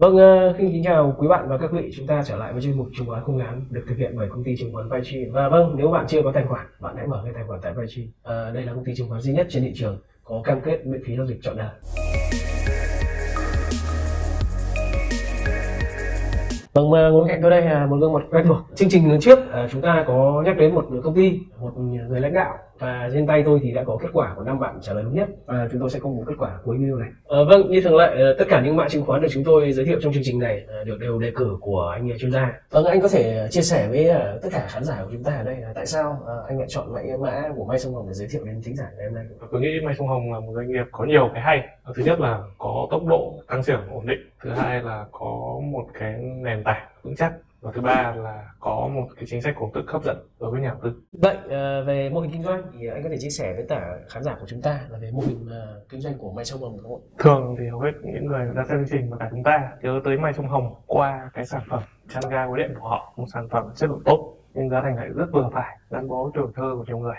Vâng, xin kính chào quý bạn và các vị. Chúng ta trở lại với chuyên mục chứng khoán không ngắn được thực hiện bởi công ty chứng khoán Vietchi. Và vâng, nếu bạn chưa có tài khoản, bạn hãy mở cái tài khoản tại Vietchi. Đây là công ty chứng khoán duy nhất trên thị trường có cam kết miễn phí giao dịch trọn đời. Vâng, mà ngồi cạnh tôi đây là một gương mặt quen thuộc. Chương trình lần trước chúng ta có nhắc đến một công ty, một người lãnh đạo, và trên tay tôi thì đã có kết quả của 5 bạn trả lời đúng nhất, và chúng tôi sẽ công bố kết quả cuối video này. Vâng, như thường lệ, tất cả những mã chứng khoán được chúng tôi giới thiệu trong chương trình này đều đề cử của anh chuyên gia. Vâng, anh có thể chia sẻ với tất cả khán giả của chúng ta ở đây là tại sao anh lại chọn mã của Mai Sông Hồng để giới thiệu đến thính giả ngày hôm nay? Tôi nghĩ Mai Sông Hồng là một doanh nghiệp có nhiều cái hay. Thứ nhất là có tốc độ tăng trưởng ổn định, thứ hai là có một cái nền tảng vững chắc, và thứ ba là có một cái chính sách cổ tức hấp dẫn đối với nhà đầu tư. Vậy về mô hình kinh doanh thì anh có thể chia sẻ với tất cả khán giả của chúng ta là về mô hình kinh doanh của Mai Sông Hồng không ạ? Thường thì hầu hết những người đã xem chương trình và cả chúng ta nhớ tới Mai Sông Hồng qua cái sản phẩm chăn ga gối đệm của họ, một sản phẩm chất lượng tốt nhưng giá thành lại rất vừa phải, gắn bó tuổi thơ của nhiều người.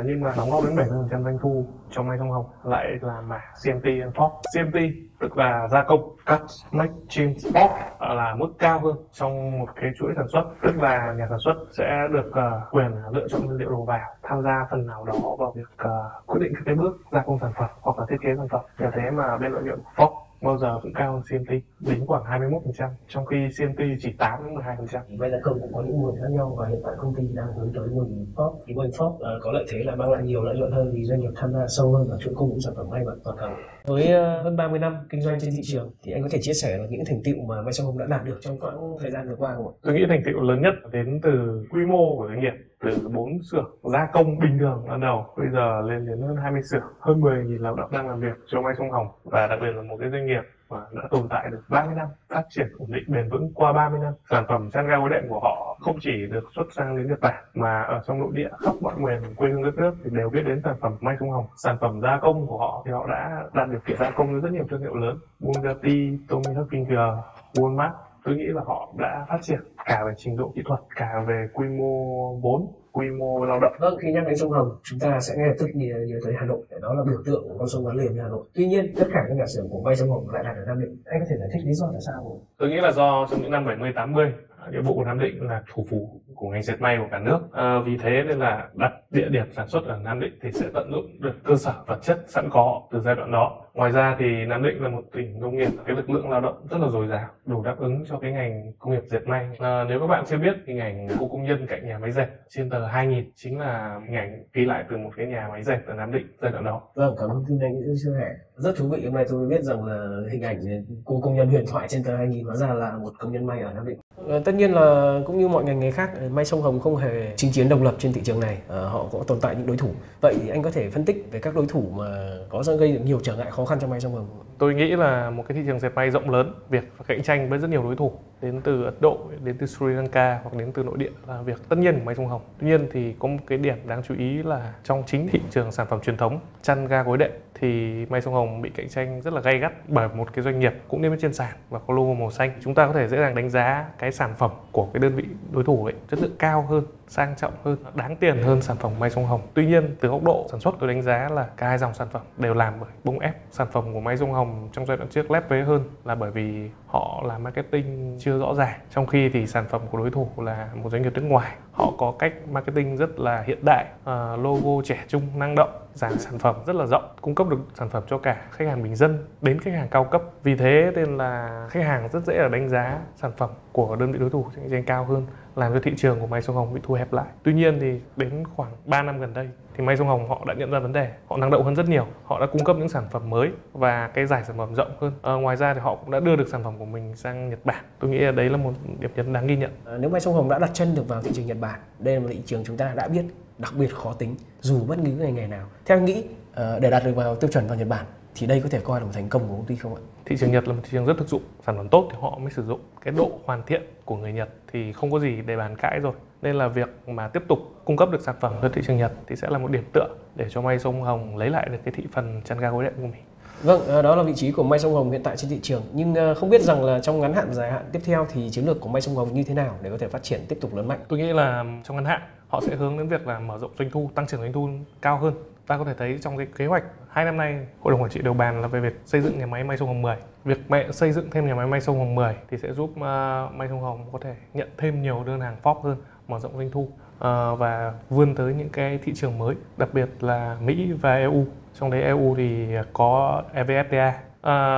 Nhưng mà đóng góp đến 70% doanh thu trong Mai Sông Hồng lại là mã CMT and Fox. CMT tức là gia công, cut, make, change, spot, là mức cao hơn trong một cái chuỗi sản xuất, tức là nhà sản xuất sẽ được quyền lựa chọn nguyên liệu đầu vào, tham gia phần nào đó vào việc quyết định các cái bước gia công sản phẩm hoặc là thiết kế sản phẩm. Nhờ thế mà bên lợi nhuận của Fox bao giờ cũng cao hơn CMT đến khoảng 21%, trong khi CMT chỉ 8-12%. Vậy là cũng có những mô hình khác nhau, và hiện tại công ty đang hướng tới mô hình Fox. Thì mô hình Fox có lợi thế là mang lại nhiều lợi nhuận hơn vì doanh nghiệp tham gia sâu hơn vào chuỗi cung ứng sản phẩm may mặc toàn cầu. Với hơn 30 năm kinh doanh trên thị trường thì anh có thể chia sẻ được những thành tựu mà Mai Sông Hồng đã đạt được trong quãng thời gian vừa qua không ạ? Tôi nghĩ thành tựu lớn nhất đến từ quy mô của doanh nghiệp, từ 4 xưởng gia công bình thường ban đầu bây giờ lên đến hơn 20 xưởng, hơn 10.000 lao động đang làm việc cho Mai Sông Hồng, và đặc biệt là một cái doanh nghiệp mà đã tồn tại được 30 năm, phát triển ổn định bền vững qua 30 năm. Sản phẩm chăn ga gối đệm của họ không chỉ được xuất sang đến Nhật Bản mà ở trong nội địa khắp mọi miền quê hương đất nước thì đều biết đến sản phẩm Mai Sông Hồng. Sản phẩm gia công của họ thì họ đã đạt điều kiện gia công với rất nhiều thương hiệu lớn, Bugatti, Tommy Hilfiger, Walmart. Tôi nghĩ là họ đã phát triển cả về trình độ kỹ thuật, cả về quy mô vốn, quy mô lao động. Vâng, khi nhắc đến sông Hồng, chúng ta sẽ ngay lập tức nhớ tới Hà Nội, đó là biểu tượng của con sông gắn liền với Hà Nội. Tuy nhiên, tất cả các nhà xưởng của Mai Sông Hồng lại đặt ở Nam Định. Anh có thể giải thích lý do tại sao không? Tôi nghĩ là do trong những năm 70-80, địa bộ Nam Định là thủ phủ của ngành dệt may của cả nước. Vì thế nên là đặt địa điểm sản xuất ở Nam Định thì sẽ tận dụng được cơ sở vật chất sẵn có từ giai đoạn đó. Ngoài ra thì Nam Định là một tỉnh nông nghiệp, cái lực lượng lao động rất là dồi dào, đủ đáp ứng cho cái ngành công nghiệp dệt may. Nếu các bạn chưa biết thì ngành khu công nhân cạnh nhà máy dệt trên tờ 2000 chính là hình ảnh ghi lại từ một cái nhà máy dệt ở Nam Định giai đoạn đó. Vâng, cảm ơn tin anh những chia sẻ rất thú vị. Hôm nay tôi mới biết rằng là hình ảnh cô công nhân huyền thoại trên tờ 2000 hóa ra là một công nhân may ở Nam Định. Tất nhiên là cũng như mọi ngành nghề khác, Mai Sông Hồng không hề chinh chiến độc lập trên thị trường này. Họ có tồn tại những đối thủ. Vậy anh có thể phân tích về các đối thủ mà có gây được nhiều trở ngại khó khăn cho Mai Sông Hồng? Tôi nghĩ là một cái thị trường dệt may rộng lớn, việc cạnh tranh với rất nhiều đối thủ đến từ Ấn Độ, đến từ Sri Lanka hoặc đến từ nội địa là việc tất nhiên của Mai Sông Hồng. Tuy nhiên thì có một cái điểm đáng chú ý là trong chính thị trường sản phẩm truyền thống chăn ga gối đệm thì Mai Sông Hồng bị cạnh tranh rất là gay gắt bởi một cái doanh nghiệp cũng niêm yết trên sàn và có logo màu xanh. Chúng ta có thể dễ dàng đánh giá cái sản phẩm của cái đơn vị đối thủ ấy chất lượng cao hơn, sang trọng hơn, đáng tiền hơn sản phẩm Mai Sông Hồng. Tuy nhiên từ góc độ sản xuất tôi đánh giá là cả hai dòng sản phẩm đều làm bởi bông ép. Sản phẩm của Mai Sông Hồng trong giai đoạn trước lép vế hơn là bởi vì họ làm marketing chưa rõ ràng, trong khi thì sản phẩm của đối thủ là một doanh nghiệp nước ngoài, họ có cách marketing rất là hiện đại, logo trẻ trung năng động, dàn sản phẩm rất là rộng, cung cấp được sản phẩm cho cả khách hàng bình dân đến khách hàng cao cấp. Vì thế nên là khách hàng rất dễ là đánh giá sản phẩm của đơn vị đối thủ cạnh tranh cao hơn, làm cho thị trường của Mai Sông Hồng bị thu hẹp lại. Tuy nhiên thì đến khoảng 3 năm gần đây thì Mai Sông Hồng họ đã nhận ra vấn đề, họ năng động hơn rất nhiều, họ đã cung cấp những sản phẩm mới và cái giải sản phẩm rộng hơn. Ngoài ra thì họ cũng đã đưa được sản phẩm của mình sang Nhật Bản. Tôi nghĩ là đấy là một điểm nhấn đáng ghi nhận. Nếu Mai Sông Hồng đã đặt chân được vào thị trường Nhật Bản, đây là một thị trường chúng ta đã biết đặc biệt khó tính dù bất cứ ngành nghề nào. Theo anh nghĩ để đạt được vào tiêu chuẩn vào Nhật Bản thì đây có thể coi là một thành công của công ty không ạ? Thị trường Nhật là một thị trường rất thực dụng, sản phẩm tốt thì họ mới sử dụng. Cái độ hoàn thiện của người Nhật thì không có gì để bàn cãi rồi. Nên là việc mà tiếp tục cung cấp được sản phẩm cho thị trường Nhật thì sẽ là một điểm tựa để cho Mai Sông Hồng lấy lại được cái thị phần chăn ga gối đệm của mình. Vâng, đó là vị trí của Mai Sông Hồng hiện tại trên thị trường. Nhưng không biết rằng là trong ngắn hạn và dài hạn tiếp theo thì chiến lược của Mai Sông Hồng như thế nào để có thể phát triển tiếp tục lớn mạnh? Tôi nghĩ là trong ngắn hạn họ sẽ hướng đến việc là mở rộng doanh thu, tăng trưởng doanh thu cao hơn. Ta có thể thấy trong cái kế hoạch 2 năm nay, Hội đồng Quản trị đều bàn là về việc xây dựng nhà máy may sông Hồng 10. Việc xây dựng thêm nhà máy may sông Hồng 10 thì sẽ giúp may sông Hồng có thể nhận thêm nhiều đơn hàng FOB hơn, mở rộng doanh thu và vươn tới những cái thị trường mới, đặc biệt là Mỹ và EU. Trong đấy EU thì có EVFTA.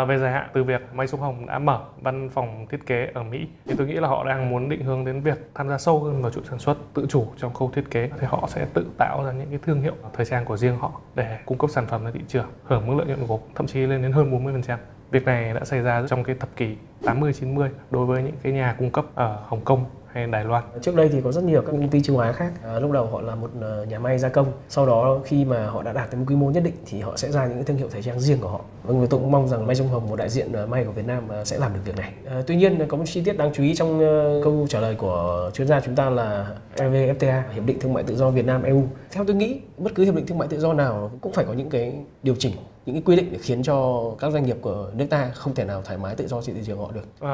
Về dài hạn, từ việc may sông Hồng đã mở văn phòng thiết kế ở Mỹ thì tôi nghĩ là họ đang muốn định hướng đến việc tham gia sâu hơn vào chuỗi sản xuất, tự chủ trong khâu thiết kế, thì họ sẽ tự tạo ra những cái thương hiệu thời trang của riêng họ để cung cấp sản phẩm ra thị trường, hưởng mức lợi nhuận gộp thậm chí lên đến hơn 40%. Việc này đã xảy ra trong cái thập kỷ 80-90 đối với những cái nhà cung cấp ở Hồng Kông hay Đài Loan. Trước đây thì có rất nhiều các công ty châu Á khác. Lúc đầu họ là một nhà may gia công, sau đó khi mà họ đã đạt đến một quy mô nhất định thì họ sẽ ra những cái thương hiệu thời trang riêng của họ. Vâng, tôi cũng mong rằng May sông Hồng, một đại diện may của Việt Nam, sẽ làm được việc này. Tuy nhiên có một chi tiết đáng chú ý trong câu trả lời của chuyên gia chúng ta là EVFTA, Hiệp định Thương mại Tự do Việt Nam EU. Theo tôi nghĩ bất cứ hiệp định thương mại tự do nào cũng phải có những cái điều chỉnh, những cái quy định để khiến cho các doanh nghiệp của nước ta không thể nào thoải mái tự do trên thị trường họ được.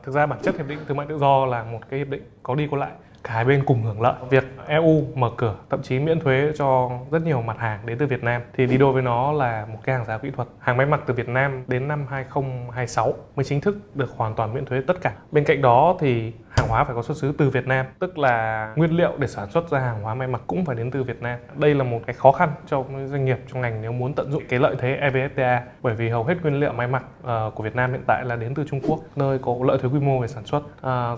Thực ra bản chất hiệp định thương mại tự do là một cái hiệp định có đi có lại, cả hai bên cùng hưởng lợi. Việc EU mở cửa, thậm chí miễn thuế cho rất nhiều mặt hàng đến từ Việt Nam thì đi đôi với nó là một cái hàng rào kỹ thuật. Hàng may mặc từ Việt Nam đến năm 2026 mới chính thức được hoàn toàn miễn thuế tất cả. Bên cạnh đó thì hàng hóa phải có xuất xứ từ Việt Nam, tức là nguyên liệu để sản xuất ra hàng hóa may mặc cũng phải đến từ Việt Nam. Đây là một cái khó khăn cho doanh nghiệp trong ngành nếu muốn tận dụng cái lợi thế EVFTA, bởi vì hầu hết nguyên liệu may mặc của Việt Nam hiện tại là đến từ Trung Quốc, nơi có lợi thế quy mô về sản xuất,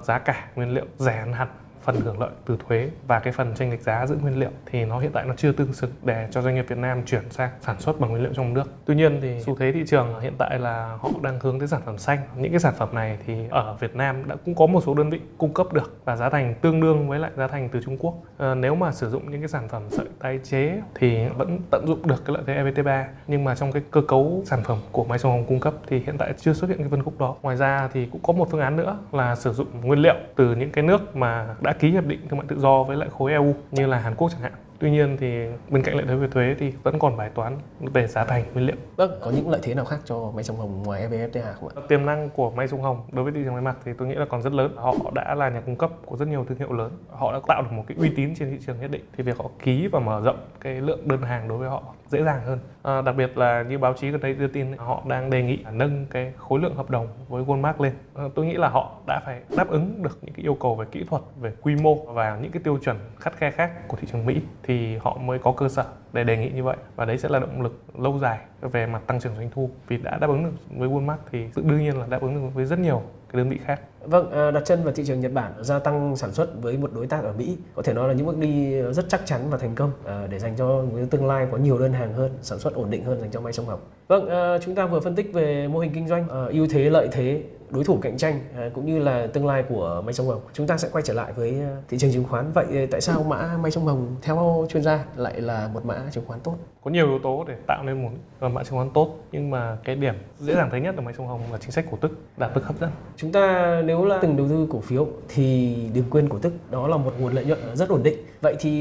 giá cả nguyên liệu rẻ hơn hẳn. Phần hưởng lợi từ thuế và cái phần chênh lệch giá giữa nguyên liệu thì nó hiện tại nó chưa tương xứng để cho doanh nghiệp Việt Nam chuyển sang sản xuất bằng nguyên liệu trong nước. Tuy nhiên thì xu thế thị trường hiện tại là họ đang hướng tới sản phẩm xanh. Những cái sản phẩm này thì ở Việt Nam đã cũng có một số đơn vị cung cấp được và giá thành tương đương với lại giá thành từ Trung Quốc. Nếu mà sử dụng những cái sản phẩm sợi tái chế thì vẫn tận dụng được cái lợi thế EVFTA, nhưng mà trong cái cơ cấu sản phẩm của May sông Hồng cung cấp thì hiện tại chưa xuất hiện cái phân khúc đó. Ngoài ra thì cũng có một phương án nữa là sử dụng nguyên liệu từ những cái nước mà đã ký hiệp định thương mại tự do với lại khối EU như là Hàn Quốc chẳng hạn. Tuy nhiên thì bên cạnh lợi thế về thuế thì vẫn còn bài toán về giá thành nguyên liệu. Vâng, có những lợi thế nào khác cho May sông Hồng ngoài EVFTA không ạ? Tiềm năng của May sông Hồng đối với thị trường may mặc thì tôi nghĩ là còn rất lớn. Họ đã là nhà cung cấp của rất nhiều thương hiệu lớn. Họ đã tạo được một cái uy tín trên thị trường nhất định, thì việc họ ký và mở rộng cái lượng đơn hàng đối với họ dễ dàng hơn. Đặc biệt là như báo chí gần đây đưa tin, họ đang đề nghị nâng cái khối lượng hợp đồng với Walmart lên. Tôi nghĩ là họ đã phải đáp ứng được những cái yêu cầu về kỹ thuật, về quy mô và những cái tiêu chuẩn khắt khe khác của thị trường Mỹ thì họ mới có cơ sở để đề nghị như vậy, và đấy sẽ là động lực lâu dài về mặt tăng trưởng doanh thu. Vì đã đáp ứng được với Walmart thì đương nhiên là đáp ứng được với rất nhiều cái đơn vị khác. Vâng, đặt chân vào thị trường Nhật Bản, gia tăng sản xuất với một đối tác ở Mỹ có thể nói là những bước đi rất chắc chắn và thành công để dành cho tương lai có nhiều đơn hàng hơn, sản xuất ổn định hơn dành cho May sông Hồng. Vâng, chúng ta vừa phân tích về mô hình kinh doanh, ưu thế, lợi thế, đối thủ cạnh tranh cũng như là tương lai của May sông Hồng. Chúng ta sẽ quay trở lại với thị trường chứng khoán. Vậy tại sao mã May sông Hồng theo chuyên gia lại là một mã chứng khoán tốt? Có nhiều yếu tố để tạo nên một mã chứng khoán tốt, nhưng mà cái điểm dễ dàng thấy nhất ở May sông Hồng là chính sách cổ tức, đạt mức hấp dẫn. Chúng ta nếu là từng đầu tư cổ phiếu thì đừng quên cổ tức, đó là một nguồn lợi nhuận rất ổn định. Vậy thì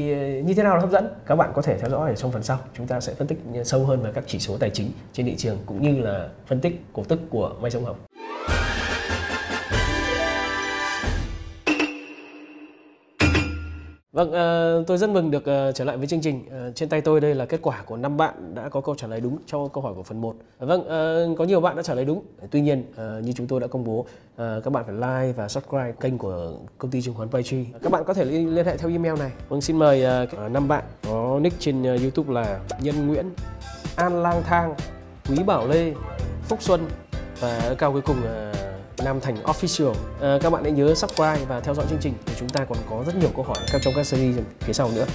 như thế nào là hấp dẫn? Các bạn có thể theo dõi ở trong phần sau. Chúng ta sẽ phân tích sâu hơn về các chỉ số tài chính trên thị trường cũng như là phân tích cổ tức của May sông Hồng. Vâng, tôi rất mừng được trở lại với chương trình. Trên tay tôi đây là kết quả của 5 bạn đã có câu trả lời đúng cho câu hỏi của phần 1. Vâng, có nhiều bạn đã trả lời đúng. Tuy nhiên, như chúng tôi đã công bố, các bạn phải like và subscribe kênh của công ty chứng khoán Paytree. Các bạn có thể liên hệ theo email này. Vâng, xin mời 5 bạn có nick trên YouTube là Nhân Nguyễn, An Lang Thang, Quý Bảo Lê, Phúc Xuân và cao cuối cùng Nam Thành Official. Các bạn hãy nhớ subscribe và theo dõi chương trình, chúng ta còn có rất nhiều câu hỏi trong các series phía sau nữa.